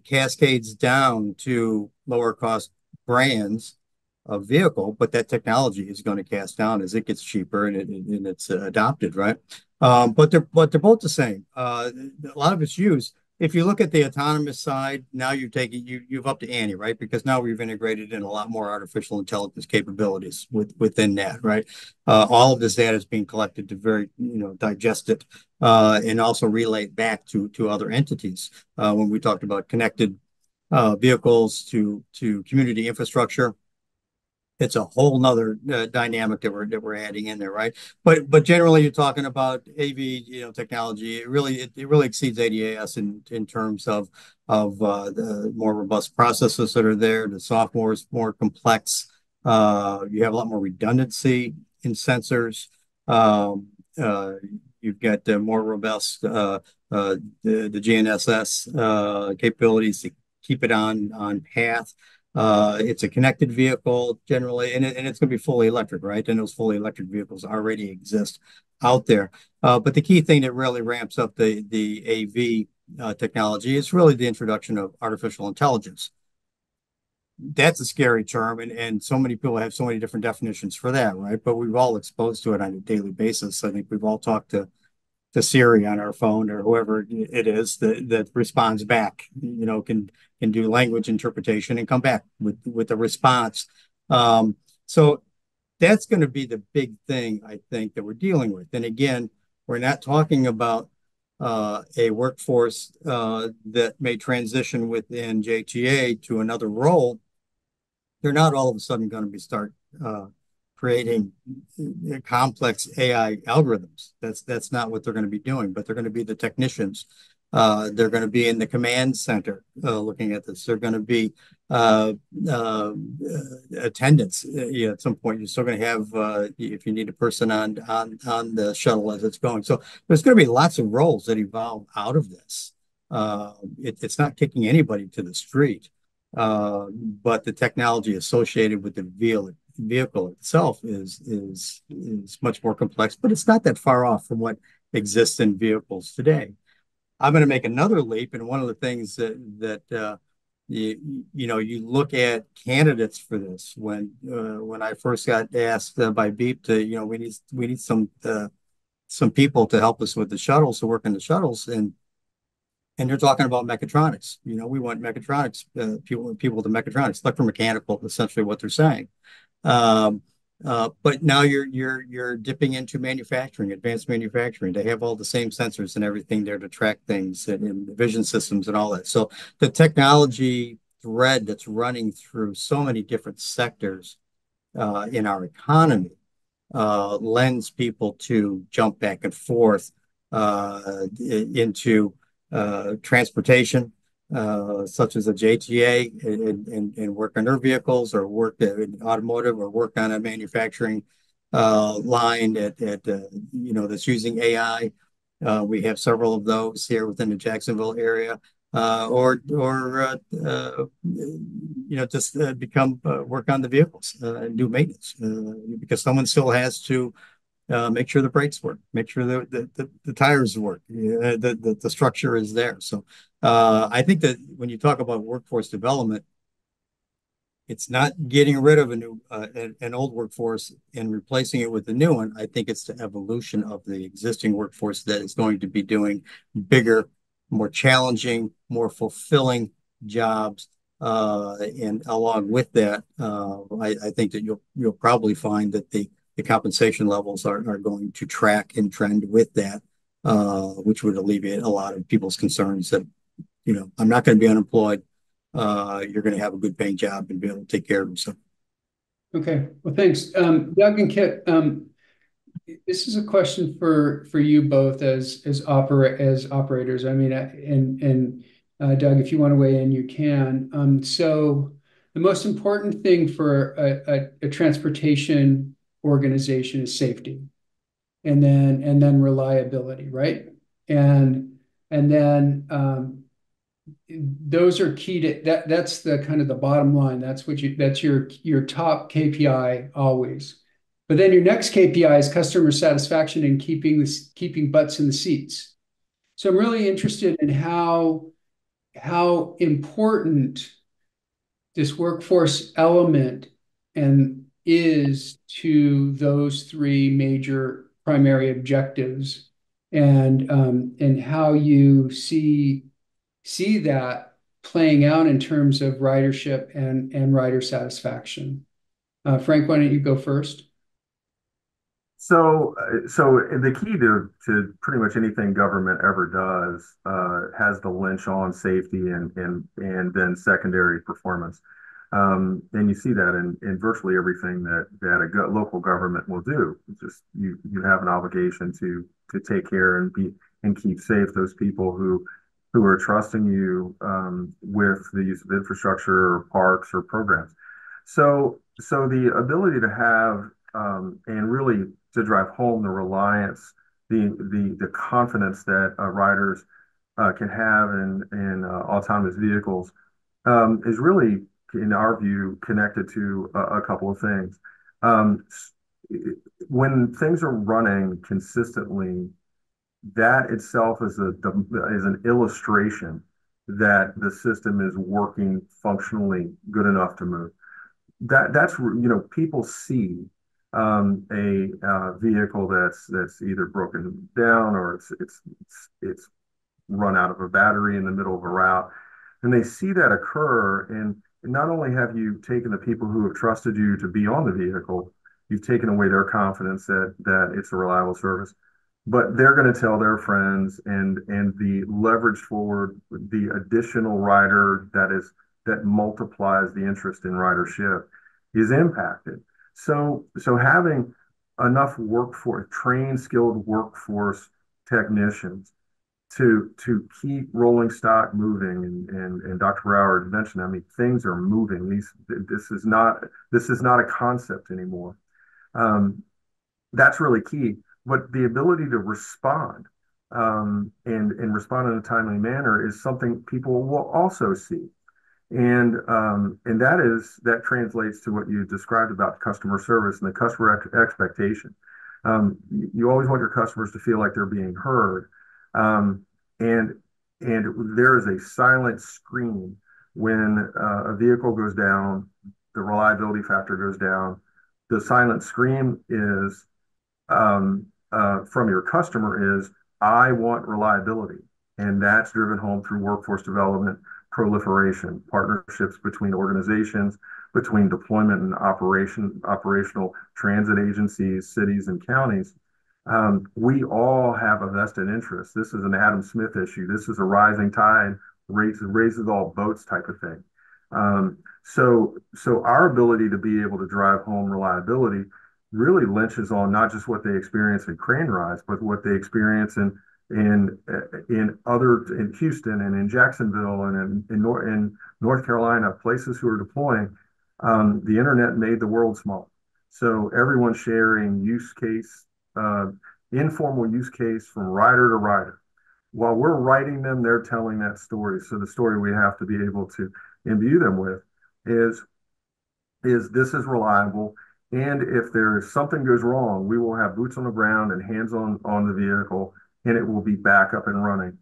cascades down to lower cost brands vehicle, but that technology is going to cast down as it gets cheaper and it's adopted, right? But they're both the same. A lot of it's used. If you look at the autonomous side, now you've upped the ante, right? Because now we've integrated in a lot more artificial intelligence capabilities within that, right? All of this data is being collected to digest it and also relay it back to other entities. When we talked about connected vehicles to community infrastructure, it's a whole nother dynamic that we're adding in there, right? But generally, you're talking about AV, technology. It really exceeds ADAS in terms of the more robust processes that are there. The software is more complex. You have a lot more redundancy in sensors. You've got more robust the GNSS capabilities to keep it on path. It's a connected vehicle generally, and it's going to be fully electric, right? And those fully electric vehicles already exist out there. But the key thing that really ramps up the AV technology is really the introduction of artificial intelligence. That's a scary term, and so many people have so many different definitions for that, right? But we've all exposed to it on a daily basis. I think we've all talked to Siri on our phone or whoever it is that responds back, can do language interpretation and come back with a response. So that's going to be the big thing, I think, that we're dealing with. And again, we're not talking about a workforce that may transition within JTA to another role. They're not all of a sudden going to start creating complex AI algorithms. That's not what they're going to be doing, but they're going to be the technicians. They're going to be in the command center looking at this. They're going to be attendants. At some point, you're still going to have if you need a person on the shuttle as it's going. So there's going to be lots of roles that evolve out of this. It's not kicking anybody to the street, but the technology associated with the vehicle itself is much more complex, but it's not that far off from what exists in vehicles today. I'm going to make another leap, and one of the things that you look at candidates for this. When I first got asked by Beep to we need some people to help us with the shuttles, to work in the shuttles, and they're talking about mechatronics. We want mechatronics people to mechatronics, electromechanical, essentially what they're saying. But now you're dipping into manufacturing, advanced manufacturing. They have all the same sensors and everything there to track things and vision systems and all that. So the technology thread that's running through so many different sectors in our economy lends people to jump back and forth into transportation, such as a JTA and work on their vehicles, or work in automotive, or work on a manufacturing line that's using AI. We have several of those here within the Jacksonville area, or just become work on the vehicles and do maintenance because someone still has to make sure the brakes work, make sure the tires work, the structure is there. So I think that when you talk about workforce development, it's not getting rid of an old workforce and replacing it with a new one. I think it's the evolution of the existing workforce that is going to be doing bigger, more challenging, more fulfilling jobs. And along with that, I think that you'll probably find that the compensation levels are going to track and trend with that, which would alleviate a lot of people's concerns that, I'm not going to be unemployed. You're going to have a good paying job and be able to take care of yourself. Okay. Well, thanks. Doug and Kit, this is a question for you both as operators. I mean, and Doug, if you want to weigh in, you can. So the most important thing for a transportation organization is safety, and then reliability, right? And then those are key to that. That's the kind of the bottom line. That's your top KPI always. But then your next KPI is customer satisfaction and keeping butts in the seats. So I'm really interested in how important this workforce element and is to those three major primary objectives, and how you see that playing out in terms of ridership and rider satisfaction. Frank, why don't you go first? So the key to pretty much anything government ever does has the lynch on safety and then secondary performance. And you see that in virtually everything that a local government will do. It's just you have an obligation to take care and keep safe those people who are trusting you with the use of infrastructure or parks or programs. So the ability to have and really to drive home the reliance, the confidence that riders can have in autonomous vehicles is really, in our view, connected to a couple of things. Um, when things are running consistently, that itself is an illustration that the system is working functionally good enough to move. That's people see a vehicle that's either broken down or it's run out of a battery in the middle of a route, and they see that occur. And not only have you taken the people who have trusted you to be on the vehicle, you've taken away their confidence that it's a reliable service, but they're going to tell their friends, and the leverage forward, the additional rider that multiplies the interest in ridership is impacted. So having enough workforce, trained, skilled workforce technicians to keep rolling stock moving, and Dr. Brower mentioned, I mean, things are moving. This is not a concept anymore. That's really key. But the ability to respond and respond in a timely manner is something people will also see. And that translates to what you described about customer service and the customer expectation. You always want your customers to feel like they're being heard. Um, and there is a silent scream when a vehicle goes down, the reliability factor goes down. The silent scream is from your customer is, I want reliability. And that's driven home through workforce development, proliferation, partnerships between organizations, between deployment and operational transit agencies, cities, and counties. We all have a vested interest. This is an Adam Smith issue. This is a rising tide raises all boats type of thing. So our ability to be able to drive home reliability really lynches on not just what they experience in crane rides, but what they experience in Houston and in Jacksonville and in North Carolina, places who are deploying. The internet made the world small, so everyone's sharing informal use case from rider to rider. While we're writing them, they're telling that story. So the story we have to be able to imbue them with is this is reliable. And if there's something goes wrong, we will have boots on the ground and hands on the vehicle, and it will be back up and running.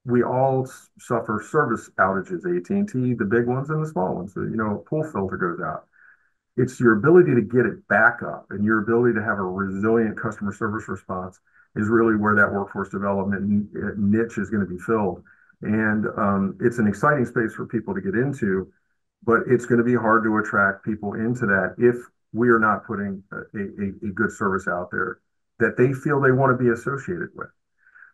We all suffer service outages, AT&T, the big ones and the small ones. A pool filter goes out. It's your ability to get it back up and your ability to have a resilient customer service response is really where that workforce development niche is going to be filled. And it's an exciting space for people to get into, but it's going to be hard to attract people into that if we are not putting a good service out there that they feel they want to be associated with.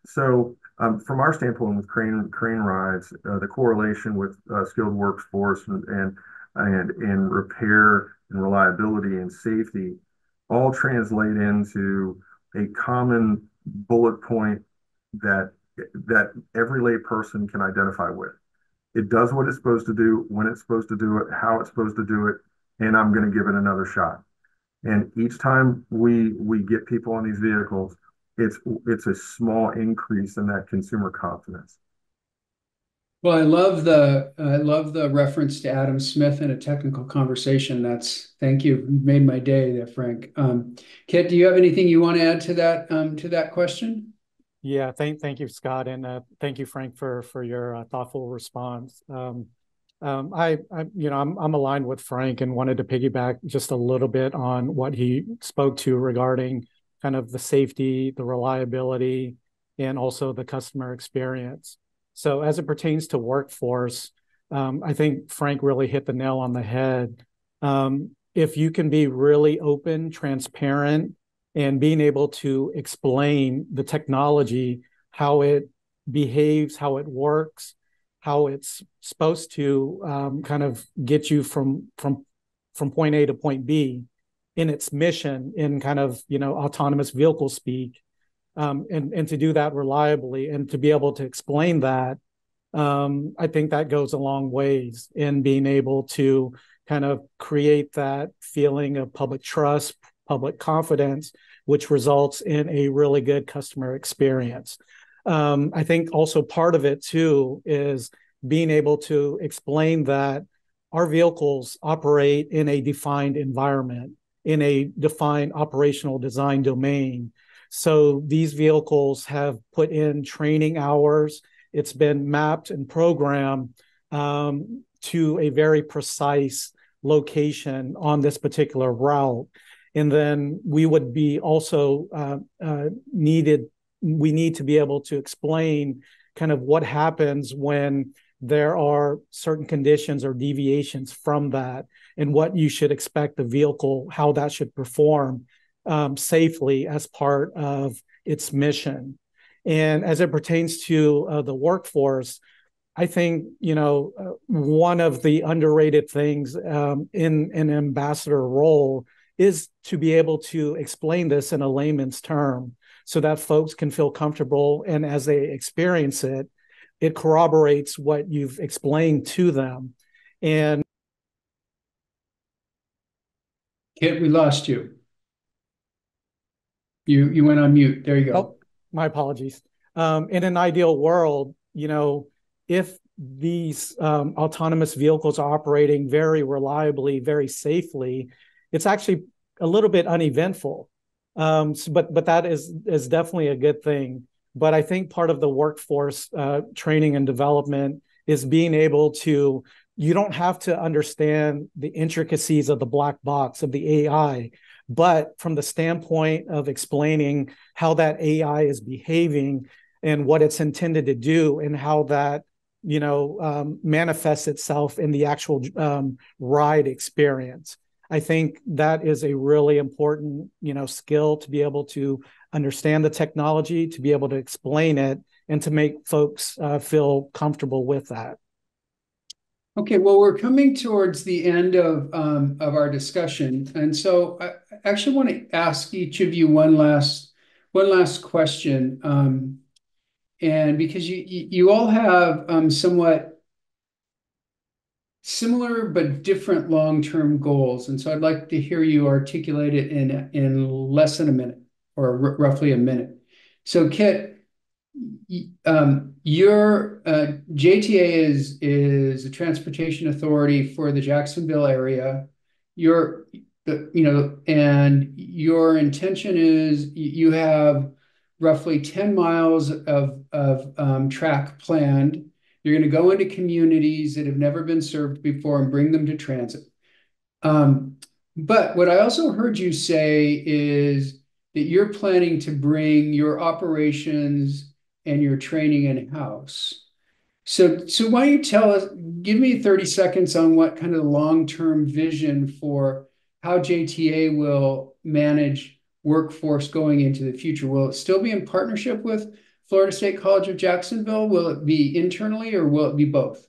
So from our standpoint with crane rides, the correlation with skilled workforce and repair and reliability and safety all translate into a common bullet point that every lay person can identify with. It does what it's supposed to do, when it's supposed to do it, how it's supposed to do it, and I'm going to give it another shot. And each time we get people on these vehicles, it's a small increase in that consumer confidence. Well, I love the reference to Adam Smith in a technical conversation. Thank you. You made my day there, Frank. Kit, do you have anything you want to add to that question? Yeah, thank you, Scott, and thank you, Frank, for your thoughtful response. I'm aligned with Frank and wanted to piggyback just a little bit on what he spoke to regarding kind of the safety, the reliability, and also the customer experience. So as it pertains to workforce, I think Frank really hit the nail on the head. If you can be really open, transparent, and being able to explain the technology, how it behaves, how it works, how it's supposed to kind of get you from point A to point B in its mission in kind of autonomous vehicle speak, and to do that reliably and to be able to explain that, I think that goes a long ways in being able to kind of create that feeling of public trust, public confidence, which results in a really good customer experience. I think also part of it too is being able to explain that our vehicles operate in a defined environment, in a defined operational design domain. So these vehicles have put in training hours. It's been mapped and programmed to a very precise location on this particular route. And then we would be also we need to be able to explain kind of what happens when there are certain conditions or deviations from that, and what you should expect the vehicle, how that should perform safely as part of its mission. And as it pertains to the workforce, I think, one of the underrated things in an ambassador role is to be able to explain this in a layman's term so that folks can feel comfortable. And as they experience it, it corroborates what you've explained to them. And Kit, we lost you. You went on mute. There you go. Oh, my apologies. In an ideal world, if these autonomous vehicles are operating very reliably, very safely, it's actually a little bit uneventful. But that is definitely a good thing. But I think part of the workforce training and development is being able to, you don't have to understand the intricacies of the black box of the AI, but from the standpoint of explaining how that AI is behaving and what it's intended to do and how that manifests itself in the actual ride experience. I think that is a really important, skill to be able to understand the technology, to be able to explain it, and to make folks feel comfortable with that. Okay, well, we're coming towards the end of our discussion, and so I actually want to ask each of you one last question, and because you all have somewhat similar but different long-term goals, and so I'd like to hear you articulate it in less than a minute, or roughly a minute. So, Kit, your JTA is a transportation authority for the Jacksonville area. And your intention is you have roughly 10 miles of track planned. You're going to go into communities that have never been served before and bring them to transit. But what I also heard you say is that you're planning to bring your operations and your training in-house. So why don't you tell us, give me 30 seconds on what kind of long-term vision for how JTA will manage workforce going into the future. Will it still be in partnership with Florida State College of Jacksonville? Will it be internally, or will it be both?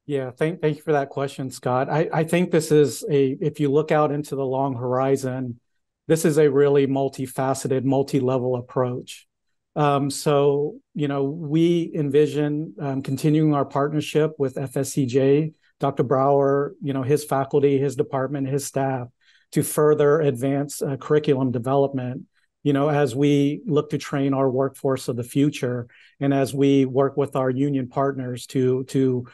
Yeah, thank you for that question, Scott. I think this is if you look out into the long horizon, this is a really multifaceted, multi-level approach. So, we envision continuing our partnership with FSCJ, Dr. Brower, his faculty, his department, his staff, to further advance curriculum development, as we look to train our workforce of the future, and as we work with our union partners to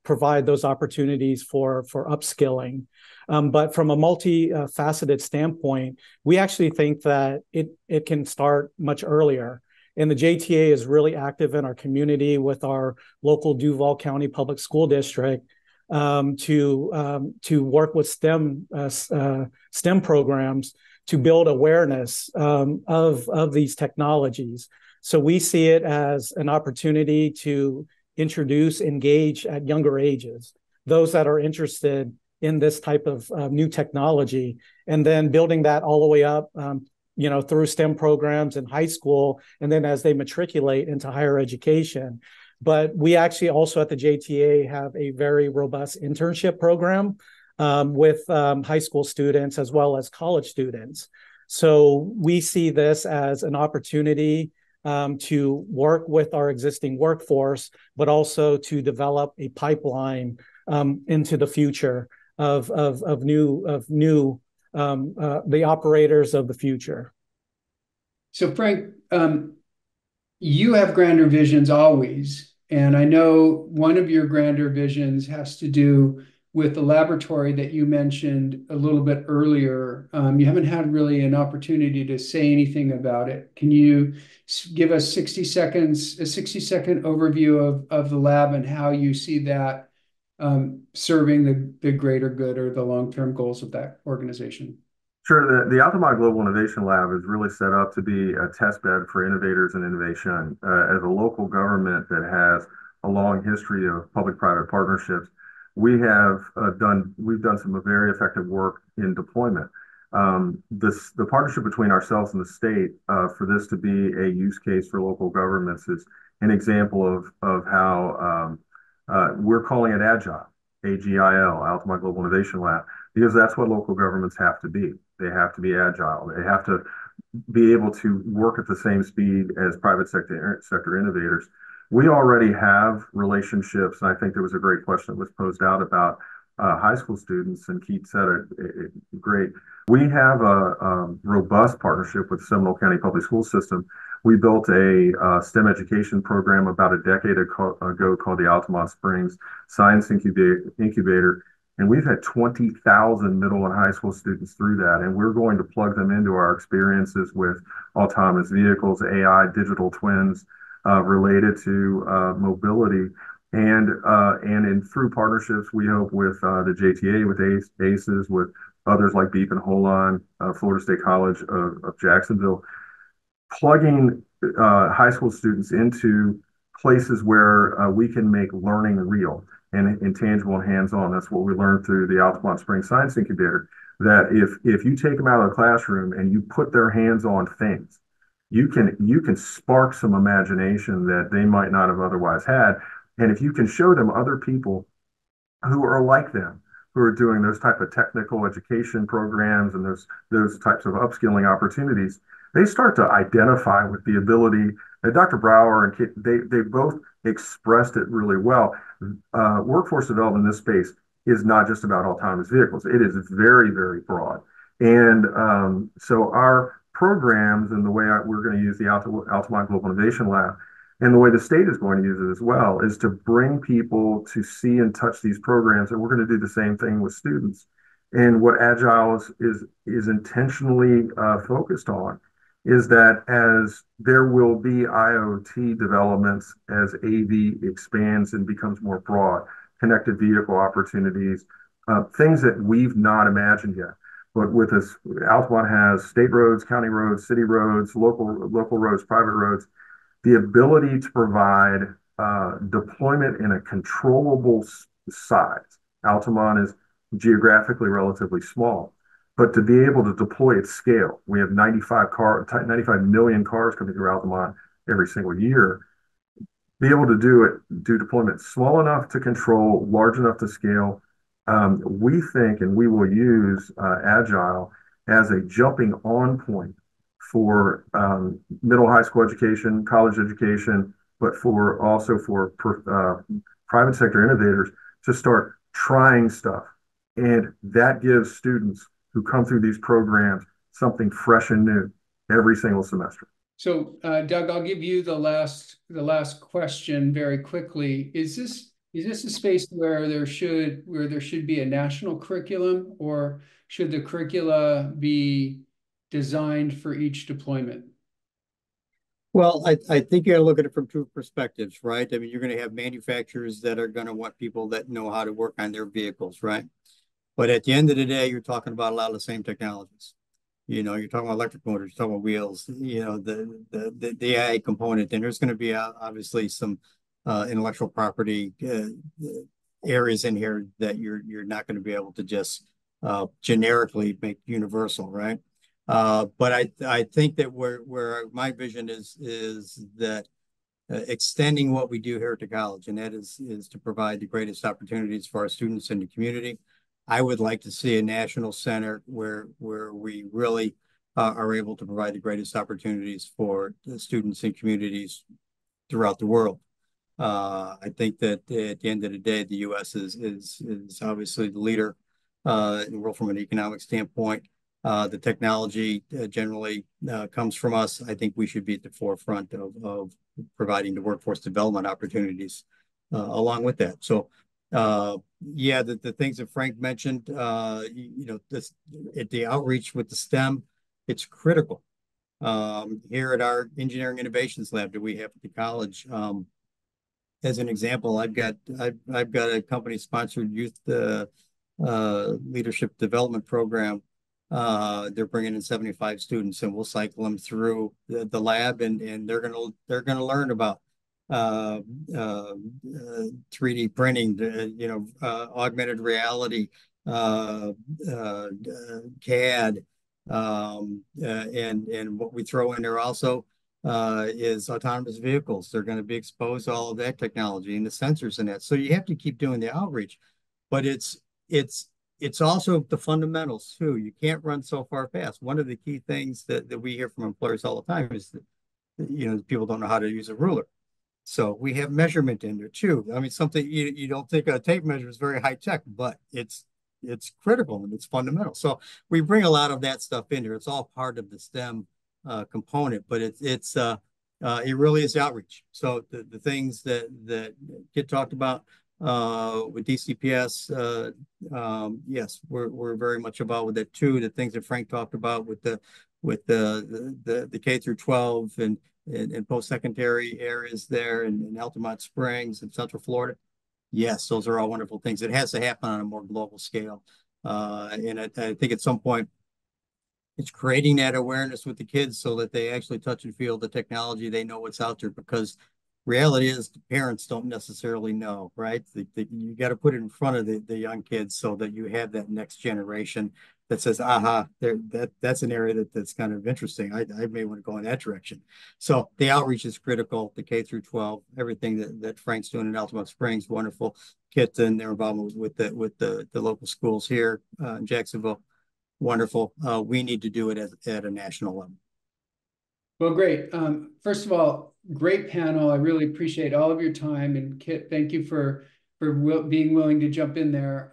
provide those opportunities for upskilling. But from a multifaceted standpoint, we actually think that it can start much earlier. And the JTA is really active in our community with our local Duval County Public School District to work with STEM programs to build awareness of these technologies. So we see it as an opportunity to introduce, engage at younger ages, those that are interested in this type of new technology, and then building that all the way up, through STEM programs in high school, and then as they matriculate into higher education. But we actually also at the JTA have a very robust internship program with high school students as well as college students. So we see this as an opportunity to work with our existing workforce, but also to develop a pipeline into the future of the operators of the future. So Frank, you have grander visions always, and I know one of your grander visions has to do with the laboratory that you mentioned a little bit earlier. You haven't had really an opportunity to say anything about it. Can you give us 60 seconds, a 60-second overview of the lab and how you see that serving the greater good or the long-term goals of that organization? Sure. The Altamont Global Innovation Lab is really set up to be a test bed for innovators and innovation. As a local government that has a long history of public-private partnerships, we've done some very effective work in deployment. The partnership between ourselves and the state for this to be a use case for local governments is an example of how we're calling it Agile, AGIL, Altamont Global Innovation Lab, because that's what local governments have to be. They have to be agile. They have to be able to work at the same speed as private sector innovators. We already have relationships, and I think there was a great question that was posed out about high school students, and Keith said it great. We have a robust partnership with Seminole County Public School System. We built a STEM education program about a decade ago called the Altamont Springs Science Incubator, and we've had 20,000 middle and high school students through that, and we're going to plug them into our experiences with autonomous vehicles, AI, digital twins related to mobility. And through partnerships, we hope with the JTA, with ACES, with others like Beep and Holon, Florida State College of Jacksonville, plugging high school students into places where we can make learning real and intangible and hands-on. That's what we learned through the Altamont Springs Science Incubator, that if you take them out of the classroom and you put their hands on things, you can spark some imagination that they might not have otherwise had. And if you can show them other people who are like them, who are doing those type of technical education programs and those types of upskilling opportunities, they start to identify with the ability. Dr. Brower and Kit, they both expressed it really well. Workforce development in this space is not just about autonomous vehicles. It is very, very broad. And so our programs and the way we're going to use the Altamont Global Innovation Lab, and the way the state is going to use it as well, is to bring people to see and touch these programs. And we're going to do the same thing with students. And what Agile is intentionally focused on is that as there will be IoT developments as AV expands and becomes more broad, connected vehicle opportunities, things that we've not imagined yet. But with us, Altamont has state roads, county roads, city roads, local roads, private roads, the ability to provide deployment in a controllable size. Altamont is geographically relatively small, but to be able to deploy at scale, we have 95 million cars coming through Altamont every single year. Be able to do deployment small enough to control, large enough to scale. We think, and we will use Agile as a jumping on point for middle high school education, college education, but also for private sector innovators to start trying stuff. And that gives students who come through these programs something fresh and new every single semester. So, Doug, I'll give you the last question very quickly. Is this a space where there should be a national curriculum, or should the curricula be designed for each deployment? Well, I think you got to look at it from two perspectives, right? I mean, you're going to have manufacturers that are going to want people that know how to work on their vehicles, right? But at the end of the day, you're talking about a lot of the same technologies. You're talking about electric motors, you're talking about wheels, the AI component, and there's going to be obviously some intellectual property areas in here that you're not going to be able to just generically make universal, right? But I think that where my vision is that extending what we do here at the college, and that is to provide the greatest opportunities for our students in the community. I would like to see a national center where we really are able to provide the greatest opportunities for the students and communities throughout the world. I think that at the end of the day, the U.S. is obviously the leader in the world from an economic standpoint. The technology generally comes from us. I think we should be at the forefront of providing the workforce development opportunities along with that. So, yeah, the things that Frank mentioned, this at the outreach with the STEM, it's critical. Here at our engineering innovations lab that we have at the college, as an example, I've got a company sponsored youth leadership development program. They're bringing in 75 students, and we'll cycle them through the lab, and they're gonna learn about 3D printing, augmented reality, CAD, and what we throw in there also is autonomous vehicles. They're going to be exposed to all of that technology and the sensors in that. So you have to keep doing the outreach, but it's also the fundamentals too. You can't run so far fast. One of the key things that we hear from employers all the time is that people don't know how to use a ruler. So we have measurement in there too. I mean, something you don't think a tape measure is very high tech, but it's critical and it's fundamental. So we bring a lot of that stuff in there. It's all part of the STEM component, but it really is outreach. So the things that Kit talked about with DCPS, yes, we're very much involved with that too. The things that Frank talked about with the K through 12 and post-secondary areas there in Altamont Springs and Central Florida. Yes, those are all wonderful things. It has to happen on a more global scale. And I think at some point, it's creating that awareness with the kids so that they actually touch and feel the technology. They know what's out there, because reality is the parents don't necessarily know, right? You got to put it in front of the young kids so that you have that next generation that says, aha, that's an area that's kind of interesting. I may want to go in that direction. So the outreach is critical, the K through 12, everything that Frank's doing in Altamont Springs, wonderful. Kit and their involvement with the local schools here in Jacksonville, wonderful. We need to do it at a national level. Well, great. First of all, great panel. I really appreciate all of your time. And Kit, thank you for being willing to jump in there.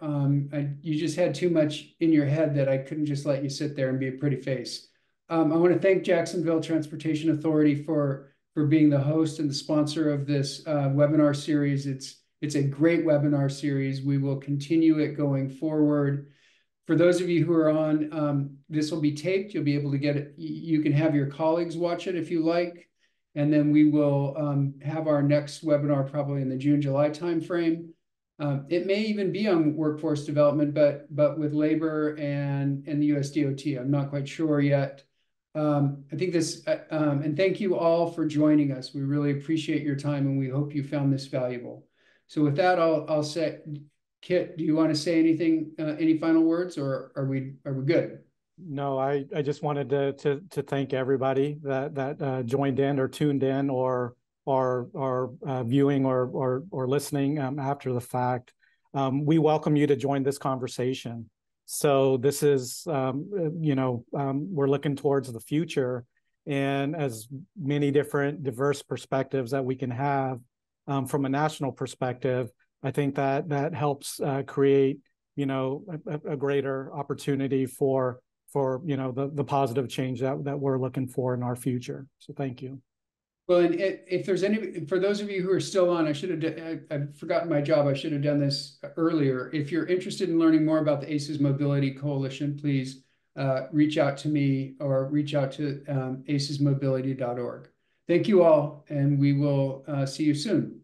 You just had too much in your head that I couldn't just let you sit there and be a pretty face. I want to thank Jacksonville Transportation Authority for being the host and the sponsor of this webinar series. It's a great webinar series. We will continue it going forward. For those of you who are on, this will be taped. You'll be able to get it. You can have your colleagues watch it if you like. And then we will have our next webinar probably in the June-July timeframe. It may even be on workforce development, but with labor and the US DOT. I'm not quite sure yet. I think this, and thank you all for joining us. We really appreciate your time, and we hope you found this valuable. So with that, I'll say, Kit, do you want to say anything, any final words, or are we good? No, I just wanted to thank everybody that joined in or tuned in or viewing or listening after the fact. We welcome you to join this conversation. So this is, we're looking towards the future, and as many different diverse perspectives that we can have from a national perspective, I think that helps create, a greater opportunity for the positive change that we're looking for in our future. So thank you. Well, and if there's for those of you who are still on, I've forgotten my job. I should have done this earlier. If you're interested in learning more about the ACES Mobility Coalition, please reach out to me or reach out to acesmobility.org. Thank you all, and we will see you soon.